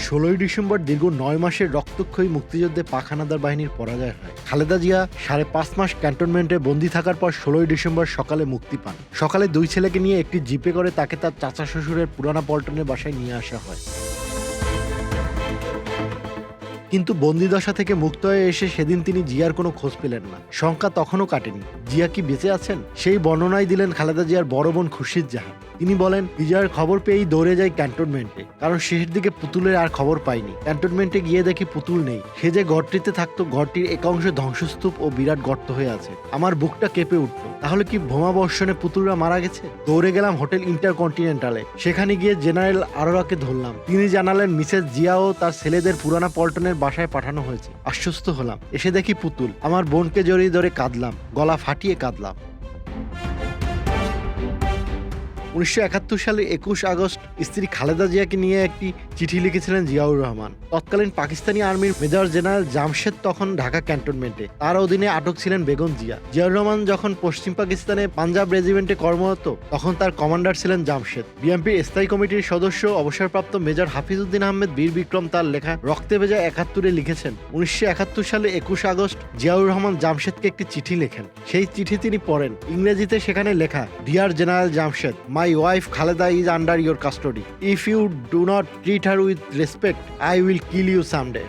16ই December দীর্ঘ 9 মাসের রক্তক্ষয়ী মুক্তিযুদ্ধে পাক হানাদার বাহিনীর পরাজয় হয়। খালেদা জিয়া 5.5 মাস ক্যান্টনমেন্টে বন্দী থাকার পর 16ই ডিসেম্বর সকালে মুক্তি পান। সকালে 2 ছেলেকে নিয়ে একটি জিপে করে তাকে তার চাচা শ্বশুরের পুরানা পল্টনের বাসায় নিয়ে আসা হয়। কিন্তু বন্দিদশা থেকে মুক্ত হয়ে এসে সেদিন তিনি জিয়ার কোনো খোঁজ পেলেন না। শঙ্কা তখনও কাটেনি, জিয়া কি বেঁচে আছেন? সেই বর্ণনাই দিলেন খালেদা জিয়ার বড় বোন খুরশিদ জাহান। তিনি বলেন, বিজয়ের খবর পেয়েই দৌড়ে যাই ক্যান্টনমেন্টে, কারণ শেষের দিকে পুতুলের আর খবর পাইনি। ক্যান্টনমেন্টে গিয়ে দেখি পুতুল নেই। সে যে ঘরটিতে থাকতো, ঘরটির এক অংশে ধ্বংসস্তূপ ও বিরাট গর্ত হয়ে আছে। আমার বুকটা কেঁপে উঠল। তাহলে কি বোমা বর্ষণে পুতুলরা মারা গেছে? দৌড়ে গেলাম হোটেল ইন্টারকন্টিনেন্টালে। সেখানে গিয়ে জেনারেল আরোরাকে ধরলাম। তিনি জানালেন মিসেস জিয়া ও তার ছেলেদের পুরানা পল্টনের বাসায় পাঠানো হয়েছে। আশ্বস্ত হলাম। এসে দেখি পুতুল। আমার বোনকে জড়িয়ে ধরে কাঁদলাম, গলা ফাটিয়ে কাঁদলাম। 1971 সালের 21 আগস্ট স্ত্রী খালেদা জিয়াকে নিয়ে একটি চিঠি লিখেছিলেন জিয়াউর রহমান। তৎকালীন পাকিস্তানি আর্মির মেজর জেনারেল জামশেদ তখন ঢাকা ক্যান্টনমেন্টে। তার অধীনে আটক ছিলেন বেগম জিয়া। জিয়াউর রহমান যখন পশ্চিম পাকিস্তানে পাঞ্জাব রেজিমেন্টে কর্মরত, তখন তার কমান্ডার ছিলেন জামশেদ। বিএনপির স্থায়ী কমিটির সদস্য অবসরপ্রাপ্ত মেজর হাফিজউদ্দিন আহমেদ বীর বিক্রম তার লেখা রক্তে ভেজা 71-এ লিখেছেন, 1971 সালে 21 আগস্ট জিয়াউর রহমান জামশেদকে একটি চিঠি লেখেন। সেই চিঠি তিনি পড়েন। ইংরেজিতে সেখানে লেখা, dear general Jamshed, My wife Khaleda is under your custody. If you do not treat her with respect, I will kill you someday.